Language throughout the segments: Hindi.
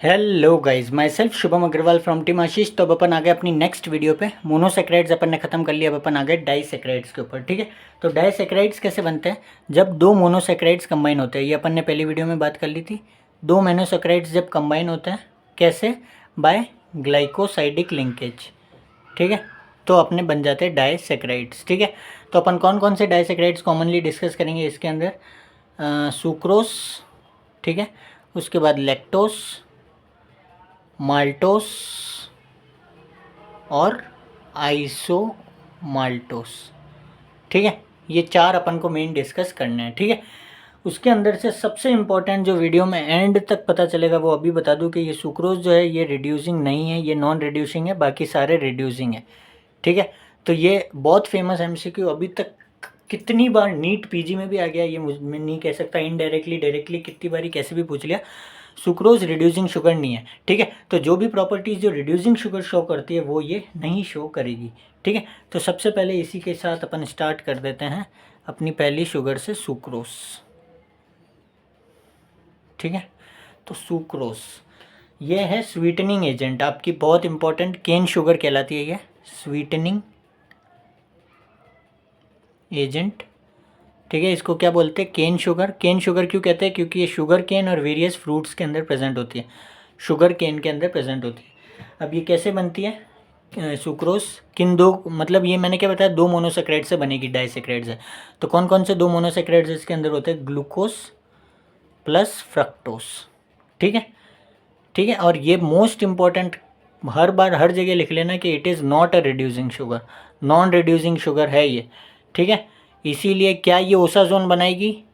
Hello guys, myself Shubham Agarwal from team Ashish. तो अब अपन आ गए अपनी नेक्स्ट वीडियो पे। मोनोसेक्राइड्स अपन ने खत्म कर लिया, अब अपन आ गए डाइसेक्राइड्स के ऊपर। ठीक है, तो डाइसेक्राइड्स कैसे बनते हैं? जब दो मोनोसेक्राइड्स कंबाइन होते हैं, ये अपन ने पहली वीडियो में बात कर ली थी। दो मोनोसेक्राइड्स जब कंबाइन होते हैं, कैसे? By glycosidic linkage. ठीक है, तो अपने बन जाते हैं डाइसेक्राइड्स। ठीक है, तो अपन कौन कौन से डाइसेक्राइड्स कॉमनली डिस्कस करेंगे इसके अंदर? सुक्रोस, ठीक है, उसके बाद लैक्टोस, माल्टोस और आइसोमाल्टोस। ठीक है, ये चार अपन को मेन डिस्कस करने हैं। ठीक है, उसके अंदर से सबसे इम्पोर्टेंट जो वीडियो में एंड तक पता चलेगा वो अभी बता दूं कि ये सुक्रोज जो है ये रिड्यूसिंग नहीं है, ये नॉन रिड्यूसिंग है, बाकी सारे रिड्यूसिंग है। ठीक है, तो ये बहुत फेमस एमसीक्यू अभी तक कितनी बार नीट पीजी में भी आ गया, ये मैं नहीं कह सकता, इनडायरेक्टली डायरेक्टली कितनी बारी कैसे भी पूछ लिया। सुक्रोज रिड्यूसिंग शुगर नहीं है। ठीक है, तो जो भी प्रॉपर्टीज़ जो रिड्यूसिंग शुगर शो करती है वो ये नहीं शो करेगी। ठीक है, तो सबसे पहले इसी के साथ अपन स्टार्ट कर देते हैं अपनी पहली शुगर से, सुक्रोस। ठीक है, तो सुक्रोस ये है स्वीटनिंग एजेंट आपकी, बहुत इंपॉर्टेंट केन शुगर कहलाती है ये, स्वीटनिंग एजेंट। ठीक है, इसको क्या बोलते हैं? Cane sugar. केन शुगर क्यों कहते हैं? क्योंकि ये शुगर केन और वेरियस फ्रूट्स के अंदर प्रेजेंट होती है, शुगर केन के अंदर प्रेजेंट होती है। अब ये कैसे बनती है सुक्रोस? किन दो, मतलब ये मैंने क्या बताया, दो मोनोसेक्राइड से बनेगी, डाइसेक्राइड से। तो कौन कौन से दो मोनोसेक्राइड्स इसके अंदर होते हैं? Glucose plus fructose. ठीक है, ठीक है, और ये मोस्ट इम्पॉर्टेंट, हर बार हर जगह लिख लेना कि it is not a reducing sugar, non reducing sugar है ये। ठीक है, इसीलिए क्या ये ओसाजोन बनाएगी?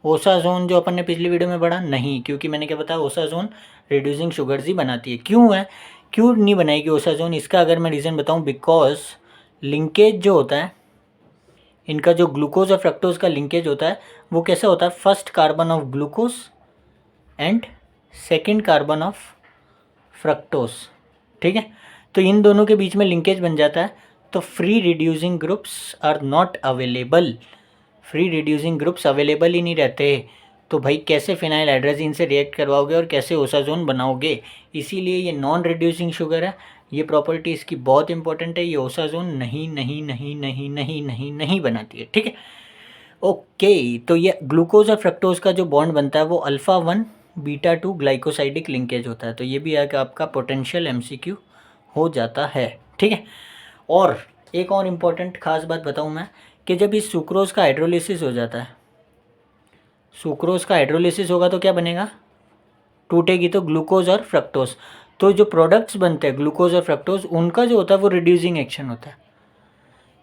ओसाजोन जो अपन ने पिछली वीडियो में पढ़ा, नहीं, क्योंकि मैंने क्या बताया, ओसाजोन रिड्यूसिंग शुगर्स ही बनाती है। क्यों है, क्यों नहीं बनाएगी ओसाजोन? इसका अगर मैं रीज़न बताऊं, बिकॉज लिंकेज जो होता है इनका, जो ग्लूकोज और फ्रक्टोज का लिंकेज होता है वो कैसा होता है? First carbon of glucose and second carbon of fructose. ठीक है, तो इन दोनों के बीच में लिंकेज बन जाता है, तो free reducing groups are not available. Free reducing groups available ही नहीं रहते, तो भाई कैसे फिनाइल हाइड्रोजीन से रिएक्ट करवाओगे और कैसे ओसाजोन बनाओगे? इसीलिए ये नॉन रिड्यूसिंग शुगर है। ये प्रॉपर्टी इसकी बहुत इंपॉर्टेंट है, ये ओसाजोन नहीं नहीं नहीं नहीं नहीं नहीं नहीं बनाती है। ठीक है, ओके, तो ये ग्लूकोज और फ्रक्टोज का जो बॉन्ड बनता है वो अल्फ़ा 1 बीटा 2 ग्लाइकोसाइडिक लिंकेज होता है। तो ये भी आगे आपका पोटेंशियल एमसीक्यू हो जाता है। ठीक है, और एक और इम्पॉर्टेंट खास बात बताऊँ मैं, कि जब इस सुक्रोज का हाइड्रोलिसिस हो जाता है, सुक्रोज का हाइड्रोलिसिस होगा तो क्या बनेगा? टूटेगी तो ग्लूकोज और फ्रक्टोज। तो जो प्रोडक्ट्स बनते हैं ग्लूकोज और फ्रक्टोज, उनका जो होता है वो रिड्यूसिंग एक्शन होता है।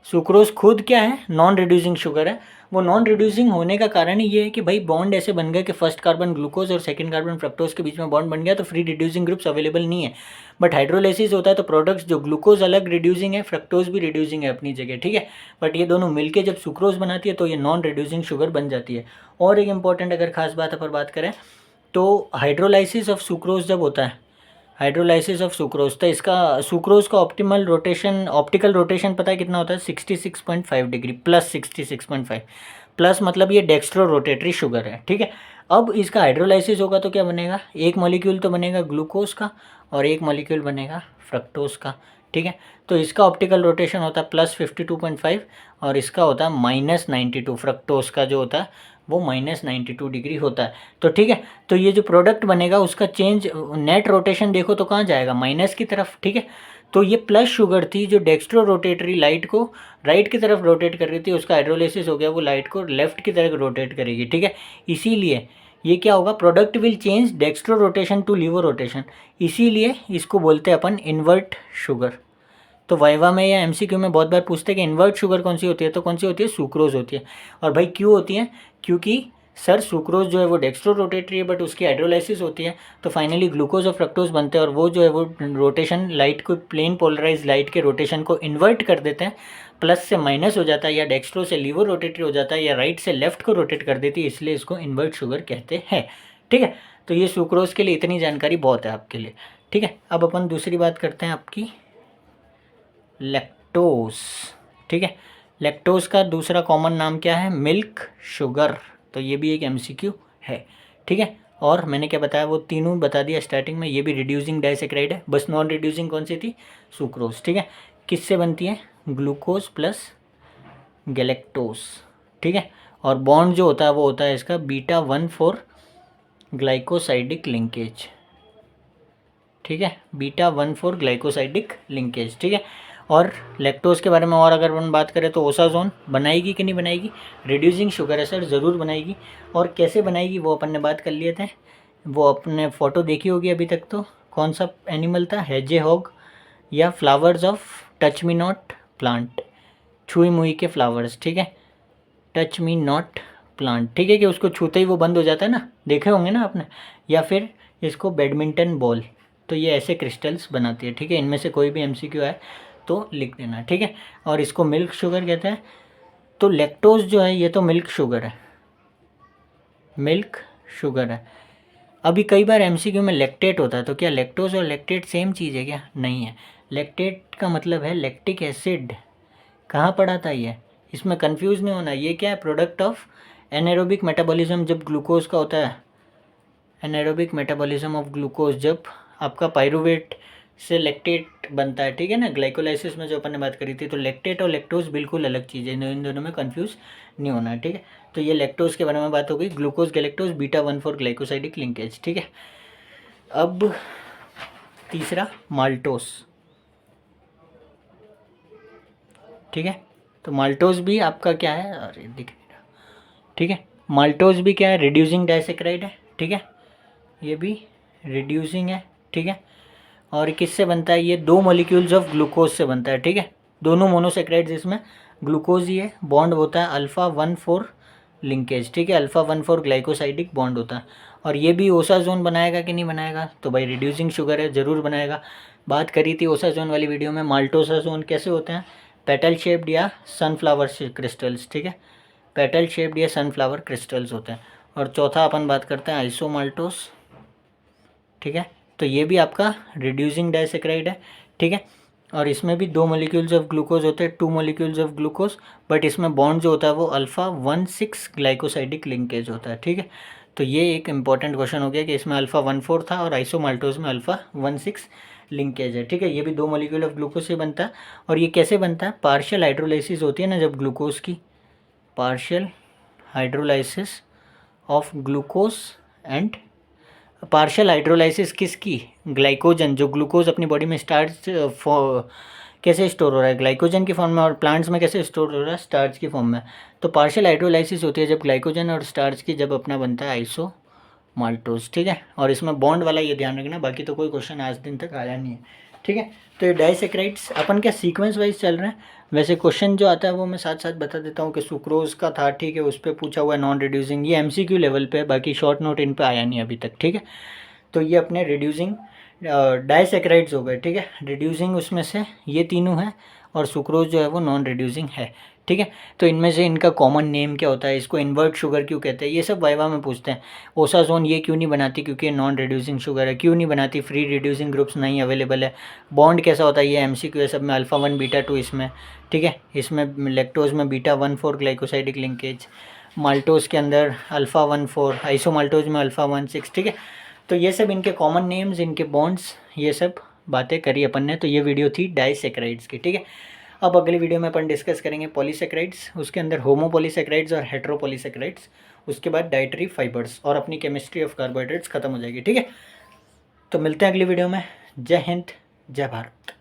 सुक्रोज खुद क्या है? नॉन रिड्यूसिंग शुगर है। वो नॉन रिड्यूसिंग होने का कारण ही ये है कि भाई बॉन्ड ऐसे बन गए कि फर्स्ट कार्बन ग्लूकोज और सेकंड कार्बन फ्रक्टोज के बीच में बॉन्ड बन गया, तो फ्री रिड्यूसिंग ग्रुप्स अवेलेबल नहीं है। बट हाइड्रोलाइसिस होता है तो प्रोडक्ट्स, जो ग्लूकोज अलग रिड्यूसिंग है, फ्रक्टोज भी रिड्यूसिंग है अपनी जगह। ठीक है, बट ये दोनों मिलकर जब सुक्रोज बनाती है तो ये नॉन रिड्यूसिंग शुगर बन जाती है। और एक इंपॉर्टेंट अगर खास बात पर बात करें तो हाइड्रोलाइसिस ऑफ सुक्रोज जब होता है, हाइड्रोलाइसिस ऑफ सुक्रोज, तो इसका सुक्रोज का ऑप्टिमल रोटेशन, ऑप्टिकल रोटेशन पता है कितना होता है? 66.5 डिग्री, प्लस 66.5, प्लस मतलब ये डेक्स्ट्रो रोटेटरी शुगर है। ठीक है, अब इसका हाइड्रोलाइसिस होगा तो क्या बनेगा? एक मॉलिक्यूल तो बनेगा ग्लूकोज का और एक मॉलिक्यूल बनेगा फ्रक्टोज का। ठीक है, तो इसका ऑप्टिकल रोटेशन होता है प्लस 52.5 और इसका होता है -92, फ्रक्टोज का जो होता है वो -92 डिग्री होता है। तो ठीक है, तो ये जो प्रोडक्ट बनेगा उसका चेंज, नेट रोटेशन देखो तो कहाँ जाएगा? माइनस की तरफ। ठीक है, तो ये प्लस शुगर थी जो डेक्स्ट्रो रोटेटरी लाइट को राइट की तरफ रोटेट कर रही थी, उसका हाइड्रोलिसिस हो गया, वो लाइट को लेफ्ट की तरफ रोटेट करेगी। ठीक है, इसीलिए ये क्या होगा? Product will change dextro rotation to laevo rotation, इसीलिए इसको बोलते हैं अपन इन्वर्ट शुगर। तो वाइवा में या एमसीक्यू में बहुत बार पूछते हैं कि इन्वर्ट शुगर कौन सी होती है, तो कौन सी होती है? सुक्रोज होती है। और भाई क्यों होती है? क्योंकि सर सुक्रोज जो है वो डेक्स्ट्रो रोटेटरी है, बट उसकी हाइड्रोलाइसिस होती है, तो फाइनली ग्लूकोज और फ्रक्टोज बनते हैं, और वो जो है वो रोटेशन लाइट को, प्लेन पोलराइज लाइट के रोटेशन को इन्वर्ट कर देते हैं, प्लस से माइनस हो जाता है, या डेक्स्ट्रो से लीवो रोटेटरी हो जाता है, या राइट से लेफ्ट को रोटेट कर देती है, इसलिए इसको इन्वर्ट शुगर कहते हैं। ठीक है, तो ये सुक्रोज के लिए इतनी जानकारी बहुत है आपके लिए। ठीक है, अब अपन दूसरी बात करते हैं आपकी लैक्टोज। ठीक है, लैक्टोज का दूसरा कॉमन नाम क्या है? Milk sugar. तो ये भी एक एमसीक्यू है। ठीक है, और मैंने क्या बताया, वो तीनों बता दिया स्टार्टिंग में। ये भी रिड्यूसिंग डाइसेक्राइड है, बस नॉन रिड्यूसिंग कौन सी थी, सुक्रोज। ठीक है, किससे बनती है, ग्लूकोज प्लस गैलेक्टोज। ठीक है, और बॉन्ड जो होता है वो होता है इसका β1,4 ग्लाइकोसाइडिक लिंकेज। ठीक है, β1,4 ग्लाइकोसाइडिक लिंकेज। ठीक है, और लैक्टोज के बारे में और अगर अपन बात करें तो ओसाजोन बनाएगी कि नहीं बनाएगी, रिड्यूसिंग शुगर एसिड ज़रूर बनाएगी। और कैसे बनाएगी वो अपन ने बात कर लिए थे, वो अपने फ़ोटो देखी होगी अभी तक। तो कौन सा एनिमल था, हेजेहॉग या flowers of touch me not plant, छुई मुई के फ्लावर्स। ठीक है, टच मी नॉट प्लांट। ठीक है, कि उसको छूते ही वो बंद हो जाता है ना, देखे होंगे ना आपने। या फिर इसको बैडमिंटन बॉल। तो ये ऐसे क्रिस्टल्स बनाती है। ठीक है, इनमें से कोई भी एमसीक्यू है तो लिख देना। ठीक है, और इसको मिल्क शुगर कहते हैं। तो लैक्टोज जो है ये तो मिल्क शुगर है, मिल्क शुगर है। अभी कई बार एमसीक्यू में लैक्टेट होता है, तो क्या लैक्टोज और लैक्टेट सेम चीज़ है क्या, नहीं है। लैक्टेट का मतलब है लैक्टिक एसिड। कहाँ पढ़ा था ये, इसमें कंफ्यूज नहीं होना। ये क्या है, प्रोडक्ट ऑफ एनारोबिक मेटाबॉलिज्म जब ग्लूकोज का होता है, एनारोबिक मेटाबॉलिज्म ऑफ ग्लूकोज जब आपका पायरुवेट से लैक्टेट बनता है। ठीक है ना, ग्लाइकोलाइसिस में जो अपन ने बात करी थी। तो लैक्टेट और लैक्टोज बिल्कुल अलग चीज़ है, इन दोनों में कंफ्यूज नहीं होना है। ठीक है, तो ये लैक्टोज के बारे में बात हो गई, ग्लूकोज गैलेक्टोज β1,4 ग्लाइकोसाइडिक लिंकेज। ठीक है, अब तीसरा माल्टोस। ठीक है, तो माल्टोज भी आपका क्या है, अरे दिख नहीं रहा। ठीक है, माल्टोज भी क्या है, रिड्यूसिंग डाइसेक्राइड है। ठीक है, ये भी रिड्यूसिंग है। ठीक है, और किससे बनता है, ये 2 मॉलिक्यूल्स ऑफ ग्लूकोज से बनता है। ठीक है, दोनों मोनोसेक्राइड्स, इसमें ग्लूकोज ही है, बॉन्ड होता है α1,4 लिंकेज। ठीक है, α1,4 ग्लाइकोसाइडिक बॉन्ड होता है। और ये भी ओसाजोन बनाएगा कि नहीं बनाएगा, तो भाई रिड्यूसिंग शुगर है, ज़रूर बनाएगा। बात करी थी ओसाजोन वाली वीडियो में। माल्टोसाजोन कैसे होते हैं, पेटल शेप्ड या सनफ्लावर क्रिस्टल्स। ठीक है, पेटल शेप्ड या सनफ्लावर क्रिस्टल्स होते हैं। और चौथा अपन बात करते हैं आइसोमाल्टोस। ठीक है, तो ये भी आपका रिड्यूसिंग डाइसेक्राइड है। ठीक है, और इसमें भी 2 मॉलिक्यूल्स ऑफ ग्लूकोज होते हैं, 2 मॉलिक्यूल्स ऑफ ग्लूकोज, बट इसमें बॉन्ड जो होता है वो α1,6 ग्लाइकोसाइडिक लिंकेज होता है। ठीक है, तो ये एक इंपॉर्टेंट क्वेश्चन हो गया कि इसमें α1,4 था और आइसोमाल्टोज में α1,6 लिंकेज है। ठीक है, ये भी 2 मॉलिक्यूल ऑफ ग्लूकोज से बनता है। और ये कैसे बनता है, पार्शियल हाइड्रोलाइसिस होती है ना जब ग्लूकोज की, partial hydrolysis of glucose and partial hydrolysis किसकी, ग्लाइकोजन। जो ग्लूकोज अपनी बॉडी में स्टार्च कैसे स्टोर हो रहा है, ग्लाइकोजन की फॉर्म में, और प्लांट्स में कैसे स्टोर हो रहा है, स्टार्च की फॉर्म में। तो पार्शियल हाइड्रोलाइसिस होती है जब ग्लाइकोजन और स्टार्च की जब अपना बनता है आइसो माल्टोज। ठीक है, और इसमें बॉन्ड वाला ये ध्यान रखना, बाकी तो कोई क्वेश्चन आज दिन तक आया नहीं है। ठीक है, तो ये डाइसेक्राइड्स अपन क्या सीक्वेंस वाइज चल रहे हैं। वैसे क्वेश्चन जो आता है वो मैं साथ साथ बता देता हूँ कि सुक्रोज का था। ठीक है, उस पर पूछा हुआ है नॉन रिड्यूसिंग, ये एमसीक्यू लेवल पे है, बाकी शॉर्ट नोट इन पे आया नहीं अभी तक। ठीक है, तो ये अपने रिड्यूसिंग डाइसेक्राइड्स हो गए। ठीक है, रिड्यूसिंग उसमें से ये तीनों हैं, और सुक्रोज जो है वो नॉन रिड्यूसिंग है। ठीक है, तो इनमें से इनका कॉमन नेम क्या होता है, इसको इन्वर्ट शुगर क्यों कहते हैं, ये सब वाइवा में पूछते हैं। ओसाजोन ये क्यों नहीं बनाती, क्योंकि ये नॉन रिड्यूसिंग शुगर है। क्यों नहीं बनाती, फ्री रिड्यूसिंग ग्रुप्स नहीं अवेलेबल है। बॉन्ड कैसा होता है, ये एमसीक्यू है सब में, α1 β2 इसमें। ठीक है, इसमें लैक्टोज में β1,4 ग्लाइकोसाइडिक लिंकेज, माल्टोज के अंदर α1,4, आइसोमाल्टोज में α1,6। ठीक है, तो ये सब इनके कॉमन नेम्स, इनके बॉन्ड्स, ये सब बातें करी अपन ने। तो ये वीडियो थी डाइसेक्राइड्स की। ठीक है, अब अगली वीडियो में अपन डिस्कस करेंगे पॉलीसेक्राइड्स, उसके अंदर होमोपॉलीसेक्राइड्स और हेट्रोपॉलीसेक्राइड्स, उसके बाद डाइटरी फाइबर्स, और अपनी केमिस्ट्री ऑफ कार्बोहाइड्रेट्स खत्म हो जाएगी। ठीक है, तो मिलते हैं अगली वीडियो में। जय हिंद, जय भारत।